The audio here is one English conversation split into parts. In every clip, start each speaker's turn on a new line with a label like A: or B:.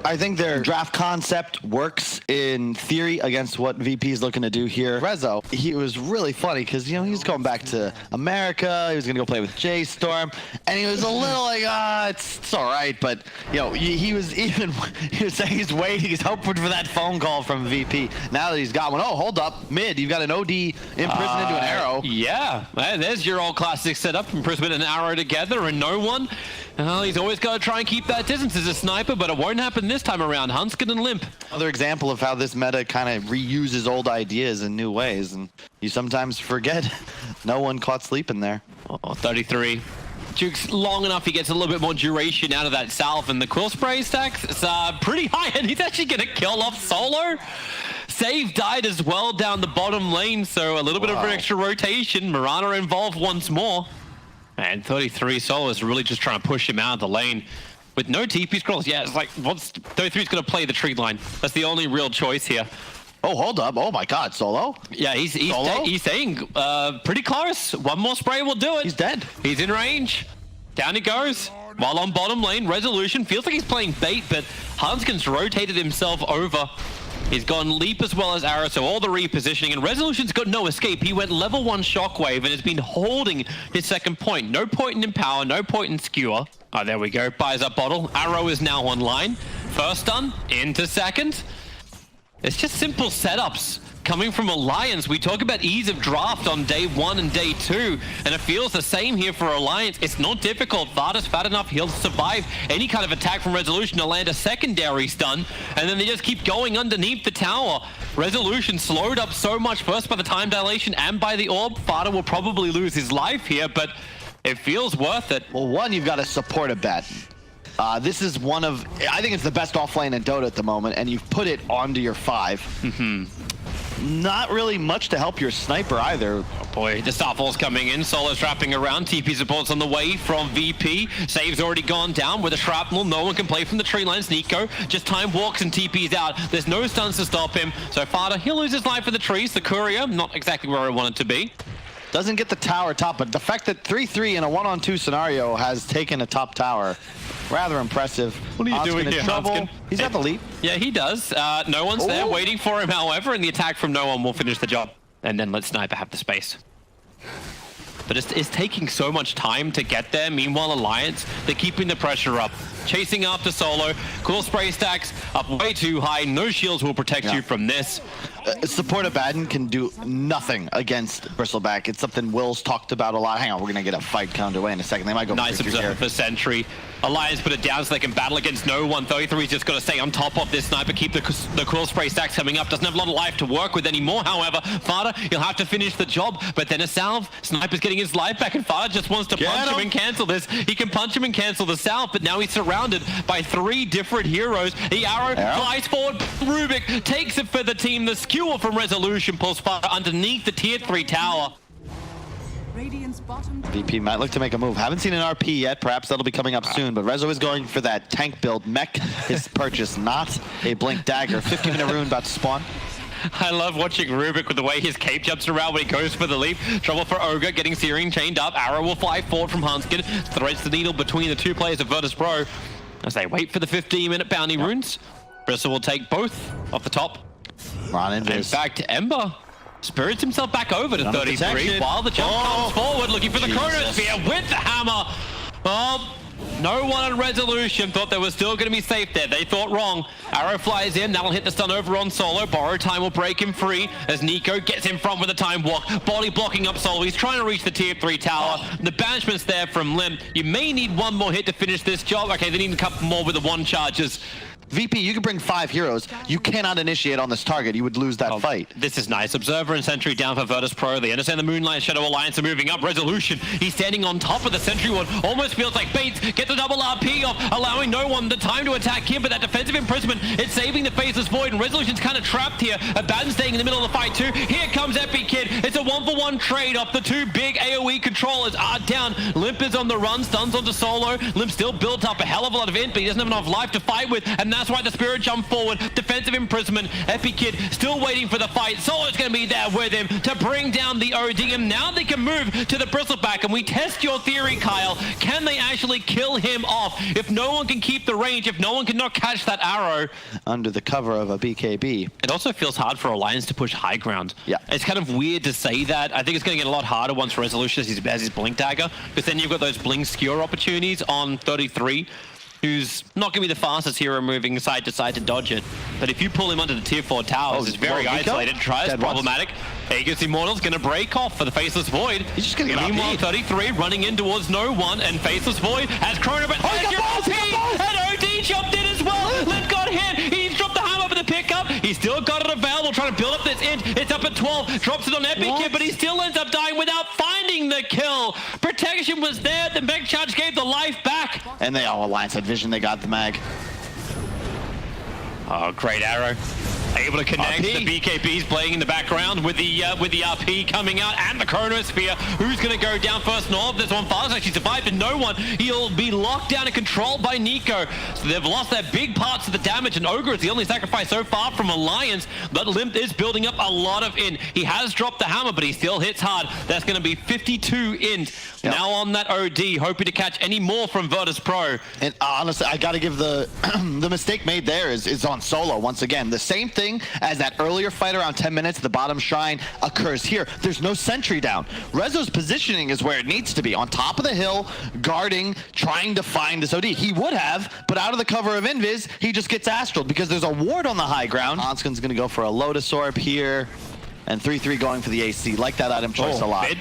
A: I think their draft concept works in theory against what VP is looking to do here. Rezo, he was really funny because, you know, he's going back to America. He was going to go play with J-Storm, and he was a little like, it's all right. But, you know, he was saying he's waiting. He's hoping for that phone call from VP. Now that he's got one, oh, hold up. Mid, you've got an OD imprisoned into an arrow.
B: Yeah, there's your old classic setup. Imprisonment and arrow together and no one. He's always got to try and keep that distance as a sniper, but it won't happen this time around. Hunskin and Limp.
A: Another example of how this meta kind of reuses old ideas in new ways, and you sometimes forget no one caught sleeping there.
B: Oh, 33. Duke's long enough, he gets a little bit more duration out of that salve, and the quill spray stacks, it's pretty high, and he's actually going to kill off Solo. Save died as well down the bottom lane, so a little bit of an extra rotation. Mirana involved once more. And 33 Solo is really just trying to push him out of the lane. With no TP scrolls, yeah, it's like, 33's going to play the tree line. That's the only real choice here.
A: Oh, hold up. Oh, my God. Solo?
B: Yeah, he's staying pretty close. One more spray will do it.
A: He's dead.
B: He's in range. Down he goes. While on bottom lane, Resolution feels like he's playing bait, but Hanskin's rotated himself over. He's gone leap as well as arrow, so all the repositioning, and Resolution's got no escape. He went level 1 shockwave and has been holding his second point. No point in power, no point in skewer. Oh, there we go. Buys up bottle. Arrow is now online. First stun into second. It's just simple setups coming from Alliance. We talk about ease of draft on day 1 and day 2, and it feels the same here for Alliance. It's not difficult. Varda's fat enough, he'll survive any kind of attack from Resolution to land a secondary stun, and then they just keep going underneath the tower. Resolution slowed up so much, first by the time dilation and by the orb. Varda will probably lose his life here, but it feels worth it.
A: Well, one, you've got to support a bet. This is one of, I think it's the best offlane in Dota at the moment, and you've put it onto your 5. Not really much to help your sniper either.
B: Oh boy, the Starfall's coming in. Solo's wrapping around. TP support's on the way from VP. Save's already gone down with a shrapnel. No one can play from the tree lines. Nico just time walks and TP's out. There's no stuns to stop him. So Farda, he'll lose his life for the trees. The courier, not exactly where I want it to be.
A: Doesn't get the tower top, but the fact that 3-3 in a 1-on-2 scenario has taken a top tower, rather impressive.
B: What are you doing here, Hanskin?
A: He's got the leap.
B: Yeah, he does. No one's there waiting for him, however, and the attack from no one will finish the job. And then let Sniper have the space. But it's taking so much time to get there. Meanwhile, Alliance, they're keeping the pressure up. Chasing after Solo. Cool spray stacks up way too high. No shields will protect you from this.
A: Support Abaddon can do nothing against Bristleback. It's something Will's talked about a lot. Hang on, we're going to get a fight underway in a second. They might go
B: nice observer for Sentry. Alliance put it down so they can battle against no one. 33's just got to stay on top of this sniper, keep the cool spray stacks coming up. Doesn't have a lot of life to work with anymore, however. Farda, he'll have to finish the job, but then a salve. Sniper's getting his life back, and Farda just wants to punch him and cancel this. He can punch him and cancel the salve, but now he's surrounded by 3 different heroes. The arrow flies forward. Rubik takes it for the team. The skewer from Resolution pulls Farda underneath the tier 3 tower.
A: VP might look to make a move. Haven't seen an RP yet. Perhaps that'll be coming up soon. But Rezo is going for that tank build. Mech his purchase, not a blink dagger. 50-minute rune about to spawn.
B: I love watching Rubik with the way his cape jumps around when he goes for the leap. Trouble for Ogre, getting Searing chained up. Arrow will fly forward from Hanskin. Threads the needle between the 2 players of Virtus Pro as they wait for the 15-minute bounty runes. Bristle will take both off the top. In fact, Ember spirits himself back over to 33 while the jump comes forward, looking for the chronosphere with the hammer. No one on Resolution thought they were still going to be safe there. They thought wrong. Arrow flies in. That'll hit the stun over on Solo. Borrow time will break him free as Nico gets in front with a time walk. Body blocking up Solo. He's trying to reach the tier 3 tower. The banishment's there from Lim. You may need one more hit to finish this job. Okay, they need a couple more with the 1 charges.
A: VP, you can bring 5 heroes. You cannot initiate on this target. You would lose that fight.
B: This is nice. Observer and Sentry down for Virtus Pro. They understand the Moonlight Shadow Alliance are moving up. Resolution, he's standing on top of the Sentry one. Almost feels like Bates. Get the double RP off, allowing no one the time to attack him, but that defensive imprisonment, it's saving the Faceless Void, and Resolution's kind of trapped here. Abaddon staying in the middle of the fight too. Here comes Epic Kid. It's a 1-for-1 trade off the two big AoE controllers are down. Limp is on the run, stuns onto Solo. Limp still built up a hell of a lot of int, but he doesn't have enough life to fight with, and that's why the Spirit jumped forward. Defensive imprisonment. Epikid still waiting for the fight. Solo's going to be there with him to bring down the OD, and now they can move to the Bristleback, and we test your theory, Kyle. Can they actually kill him off? If no one can keep the range, if no one cannot catch that arrow.
A: Under the cover of a BKB.
B: It also feels hard for Alliance to push high ground.
A: Yeah.
B: It's kind of weird to say that. I think it's going to get a lot harder once Resolution has his Blink Dagger, because then you've got those Blink Skewer opportunities on 33, who's not going to be the fastest hero moving side to side to dodge it. But if you pull him onto the tier 4 towers, it's very isolated. Tries problematic. Aegis Immortal's going to break off for the Faceless Void.
A: He's just going to get
B: Meanwhile, 33 running in towards no one, and Faceless Void has Chrono, but and OD jumped in as well. Limp got hit. He's dropped the hammer for the pickup. He's still got it available, trying to build up this int. It's up at 12. Drops it on Epikid, but he still ends up dying without finding the kill. Protection was there. The mech charge gave the life back.
A: And they all Alliance had vision. They got the mag.
B: Oh, great arrow. Able to connect.
A: RP.
B: The BKB's playing in the background with the RP coming out and the Chronosphere. Who's going to go down first? Norv. This one Fast actually survived, but no one. He'll be locked down and controlled by Nico. So they've lost their big parts of the damage, and Ogre is the only sacrifice so far from Alliance. But Limp is building up a lot of int. He has dropped the hammer, but he still hits hard. That's going to be 52 int. Yep. Now on that OD, hoping to catch any more from Virtus Pro.
A: And honestly, I got to give the the mistake made there is on Solo once again. The same thing as that earlier fight around 10 minutes, the bottom shrine occurs here. There's no sentry down. Rezo's positioning is where it needs to be, on top of the hill, guarding, trying to find this OD. He would have, but out of the cover of Invis, he just gets astraled because there's a ward on the high ground. Onskin's going to go for a Lotus Orb here, and 3-3 going for the AC. Like that item choice a lot.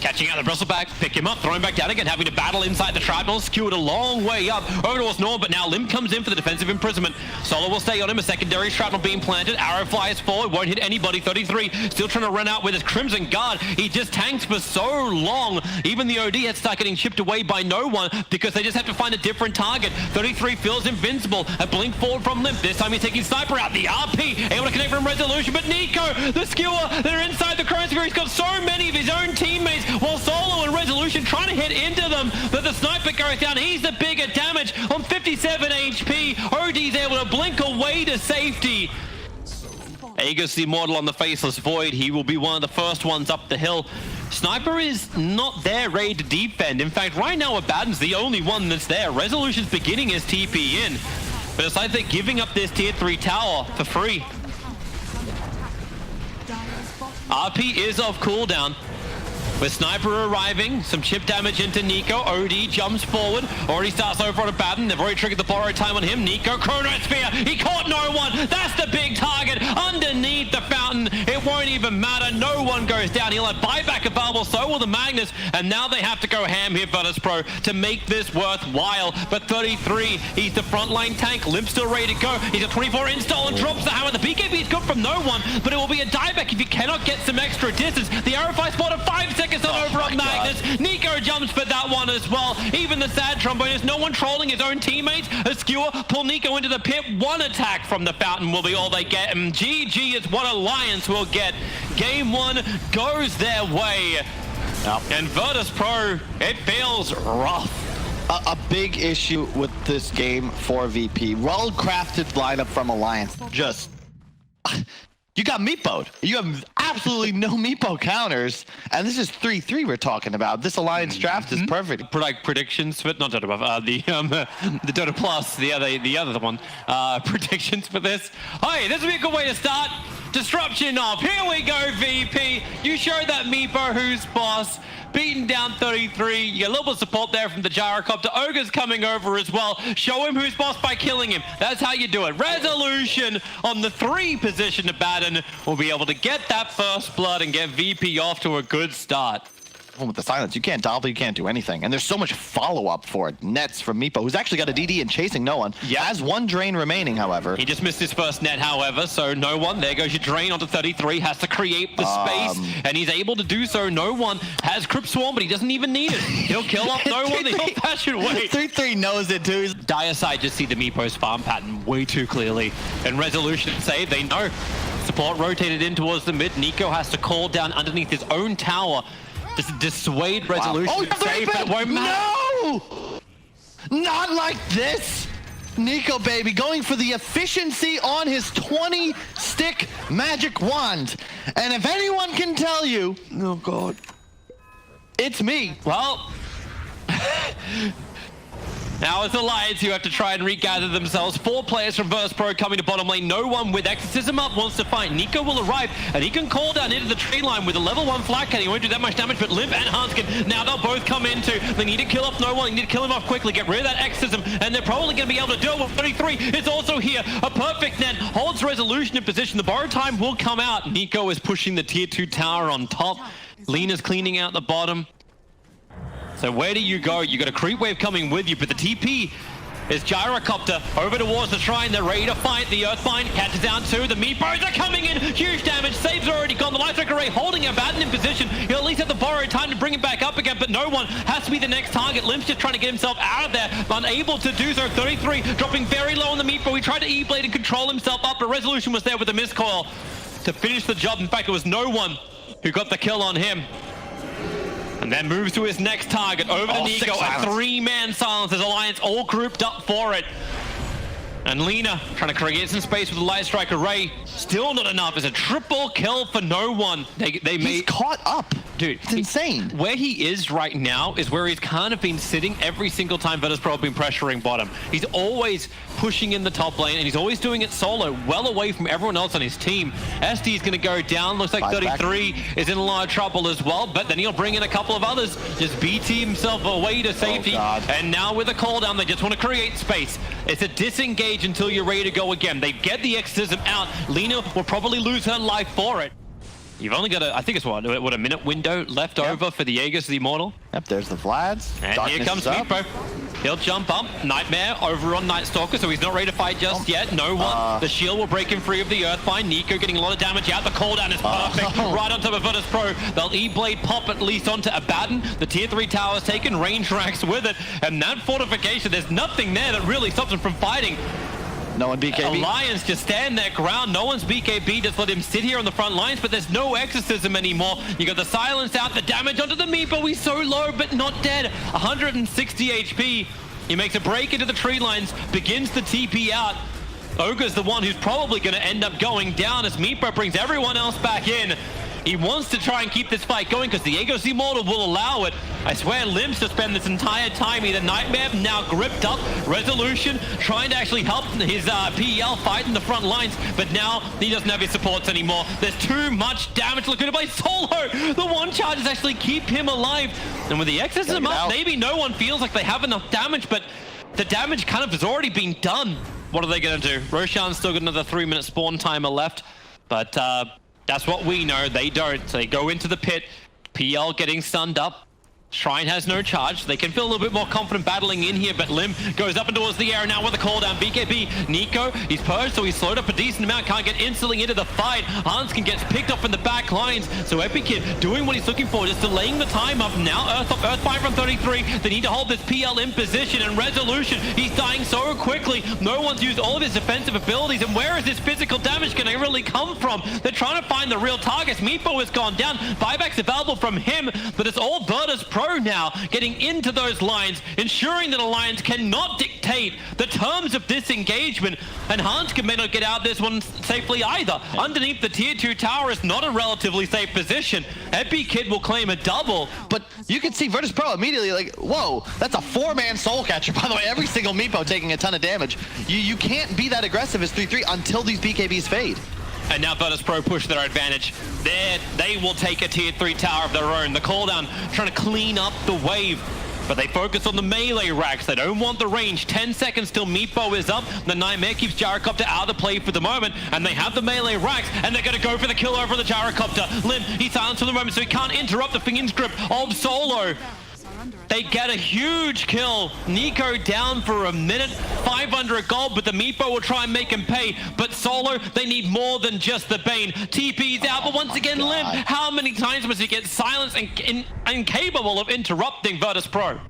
B: Catching out the Bristleback, pick him up, throw him back down again, having to battle inside the tribal, skewered a long way up over towards Norm, but now Limp comes in for the defensive imprisonment. Solo will stay on him, a secondary shrapnel being planted, arrow flies forward, won't hit anybody. 33 still trying to run out with his Crimson Guard. He just tanks for so long. Even the OD had start getting chipped away by no one because they just have to find a different target. 33 feels invincible, a blink forward from Limp. This time he's taking Sniper out, the RP able to connect from Resolution, but Nico, the skewer, they're inside the Chronosphere. He's got so many of his own teammates, while Solo and Resolution trying to hit into them, but the Sniper goes down. He's the bigger damage on 57 HP. OD's able to blink away to safety. Aegis the Immortal on the Faceless Void. He will be one of the first ones up the hill. Sniper is not there ready to defend. In fact, right now Abaddon's the only one that's there. Resolution's beginning his TP in, but it's like they're giving up this tier 3 tower for free. RP is off cooldown. With Sniper arriving, some chip damage into Nico. OD jumps forward, already starts over on Abaddon. They've already triggered the borrowed time on him. Nico, Chronosphere, he caught no one. That's the big target underneath the fountain. It won't even matter. No one goes down. He'll have buyback available, so will the Magnus. And now they have to go ham here, Virtus Pro, to make this worthwhile. But 33, he's the frontline tank. Limp still ready to go. He's a 24 install and drops the hammer. The BKB is good from no one, but it will be a dieback if you cannot get some extra distance. The arrow fly spot of 5 seconds on over on Magnus. God. Nico jumps for that one as well. Even the sad trombonist, no one trolling his own teammates. A skewer, pull Nico into the pit. One attack from the fountain will be all they get. And GG is what Alliance will get. Game 1 goes their way. Yep. And Virtus Pro, it feels rough.
A: A big issue with this game for VP. Well-crafted lineup from Alliance. Just... You got meepoed. You have absolutely no meepo counters, and this is 3-3 we're talking about. This Alliance draft is perfect.
B: Like predictions for not Dota buff, the Dota Plus, the other one. Predictions for this. Hey, this would be a good way to start. Disruption off. Here we go, VP. You showed that meepo who's boss. Beaten down 33. You get a little bit of support there from the Gyrocopter. Ogre's coming over as well. Show him who's boss by killing him. That's how you do it. Resolution on the 3 position. Abaddon will be able to get that first blood and get VP off to a good start.
A: With the silence, you can't double, you can't do anything. And there's so much follow-up for it. Nets from Meepo, who's actually got a DD and chasing no one.
B: Yeah.
A: Has 1 drain remaining, however.
B: He just missed his first net, however, so no one. There goes your drain onto 33. Has to create the space, and he's able to do so. No one has Crypt Swarm, but he doesn't even need it. He'll kill off no one the old-fashioned way.
A: 3-3 knows it, too.
B: Dire side just see the Meepo's farm pattern way too clearly. And Resolution save, they know. Support rotated in towards the mid. Nico has to call down underneath his own tower to dissuade Resolution.
A: Wow. Oh,
B: Safe, that won't matter.
A: No! Not like this! Nico, baby, going for the efficiency on his 20-stick magic wand. And if anyone can tell you... Oh, God. It's me.
B: Well... Now it's Alliance who have to try and regather themselves. 4 players from Virtus Pro coming to bottom lane. No one with Exorcism up wants to fight. Nico will arrive, and he can call down into the tree line with a level 1 flag cannon. He won't do that much damage, but Limp and Hanskin, now they'll both come into. They need to kill off no one. They need to kill him off quickly, get rid of that Exorcism, and they're probably going to be able to do it with 33. It's also here. A perfect net holds Resolution in position. The borrow time will come out. Nico is pushing the tier 2 tower on top. Lena's cleaning out the bottom. So where do you go? You got a creep wave coming with you, but the TP is Gyrocopter over towards the shrine. They're ready to fight. The Earthbind catches down too. The Meepos are coming in. Huge damage. Save's already gone. The Lightstrike Array holding Abaddon in position. He'll at least have the borrow time to bring him back up again, but no one has to be the next target. Limp's just trying to get himself out of there, unable to do so. 33 dropping very low on the Meepo. He tried to E-Blade and control himself up, but Resolution was there with a miscoil to finish the job. In fact, it was no one who got the kill on him. And then moves to his next target, over to Nico, a 3-man silence as Alliance all grouped up for it. And Lena trying to create some space with the Lightstrike Array. Still not enough. It's a triple kill for no one.
A: He's caught up.
B: Dude,
A: it's insane.
B: Where he is right now is where he's kind of been sitting every single time Virtus Pro have been pressuring bottom. He's always pushing in the top lane, and he's always doing it solo, well away from everyone else on his team. SD is going to go down. Looks like 33 is in a lot of trouble as well, but then he'll bring in a couple of others. Just BT himself away to safety. And now with a call down, they just want to create space. It's a disengage until you're ready to go again. They get the Exorcism out. Lena will probably lose her life for it. You've only got I think it's what a minute window left over for the Aegis the Immortal.
A: Yep, there's the Vlads.
B: And
A: Darkness
B: here comes Meepo. He'll jump up. Nightmare over on Night Stalker, so he's not ready to fight just yet. No one. The shield will break him free of the Earthbind. Nico getting a lot of damage out. The cooldown is perfect. Right on top of Virtus Pro. They'll E-Blade pop at least onto Abaddon. The tier 3 tower is taken. Range racks with it. And that fortification, there's nothing there that really stops him from fighting.
A: No one BKB.
B: Alliance just stand their ground. No one's BKB. Just let him sit here on the front lines, but there's no Exorcism anymore. You got the silence out, the damage onto the Meepo. He's so low, but not dead. 160 HP. He makes a break into the tree lines, begins the TP out. Ogre's the one who's probably going to end up going down as Meepo brings everyone else back in. He wants to try and keep this fight going because the Aegis Immortal will allow it. I swear Limbs to spend this entire time either Nightmare now gripped up, Resolution trying to actually help his PEL fight in the front lines, but now he doesn't have his supports anymore. There's too much damage looking to play solo. The one charge is actually keep him alive. And with the Exorcism up, maybe no one feels like they have enough damage, but the damage kind of has already been done. What are they going to do? Roshan's still got another 3-minute spawn timer left, but that's what we know. They don't. So they go into the pit. PL getting stunned up. Shrine has no charge. They can feel a little bit more confident battling in here, but Lim goes up and towards the air now with a call down. BKB, Nico, he's purged, so he's slowed up a decent amount. Can't get instantly into the fight. Hanskin gets picked off in the back lines. So Epic Kid doing what he's looking for, just delaying the time up. Now Earthbind from 33. They need to hold this PL in position, and Resolution, he's dying so quickly. No one's used all of his defensive abilities, and where is this physical damage going to really come from? They're trying to find the real targets. Meepo has gone down. Buyback's available from him, but it's all Virtus Pro now, getting into those lines, ensuring that Alliance cannot dictate the terms of this engagement, and Hanskin may not get out this one safely either. Underneath the tier 2 tower is not a relatively safe position. Epi Kid will claim a double.
A: But you can see Virtus Pro immediately like, whoa, that's a 4-man soul catcher. By the way, every single Meepo taking a ton of damage. You can't be that aggressive as 3-3 until these BKBs fade.
B: And now Virtus Pro push their advantage. They will take a tier 3 tower of their own. The call down trying to clean up the wave, but they focus on the melee racks. They don't want the range. 10 seconds till Meepo is up. The Nightmare keeps Gyrocopter out of the play for the moment, and they have the melee racks, and they're going to go for the kill over the Gyrocopter. Lim, he's silenced for the moment, so he can't interrupt the Fingen's grip of Solo. They get a huge kill. Nico down for a minute, 500 gold, but the Meepo will try and make him pay. But Solo, they need more than just the Bane. TP's out, but once again, Limp, how many times must he get silenced and incapable of interrupting Virtus Pro?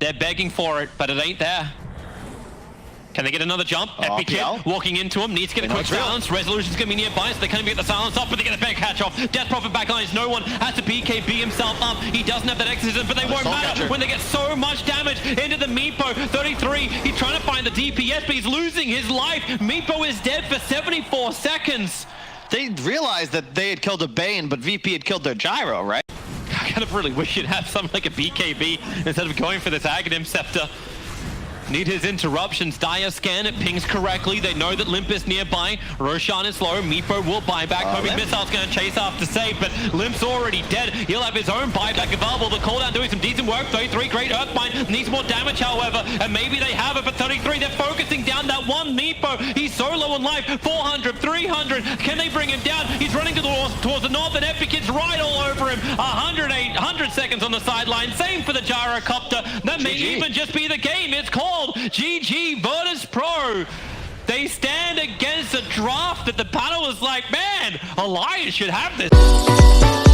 B: They're begging for it, but it ain't there. Can they get another jump?
A: Oh,
B: Epic
A: PL.
B: Kid walking into him, needs to get a
A: They know
B: quick
A: it's real.
B: silence. Resolution's gonna be nearby, so they can't even get the silence off, but they get a fair catch off. Death Prophet backlines, no one has to BKB himself up. He doesn't have that exorcism, but they won't
A: Soul
B: matter
A: Catcher.
B: when they get so much damage into the Meepo. 33, he's trying to find the DPS, but he's losing his life. Meepo is dead for 74 seconds.
A: They realized that they had killed a Bane, but VP had killed their Gyro, right?
B: I kind of really wish you'd have something like a BKB instead of going for this Aghanim Scepter. Need his interruptions. Dire scan, it pings correctly. They know that Limp is nearby. Roshan is low. Meepo will buy back. Homing
A: Limp.
B: Missile's going to chase after save, but Limp's already dead. He'll have his own buyback available. The cooldown doing some decent work. 33, great Earthbind. Needs more damage, however, and maybe they have it, but 33, they're focusing down that one Meepo. He's so low on life. 400, 300. Can they bring him down? He's running towards the north, and Epic Kid's right all over him. 100 seconds on the sideline. Same for the Gyrocopter. That may
A: GG.
B: even just be the game. It's called GG Virtus Pro. They stand against a draft that the panel was like, man, Alliance should have this.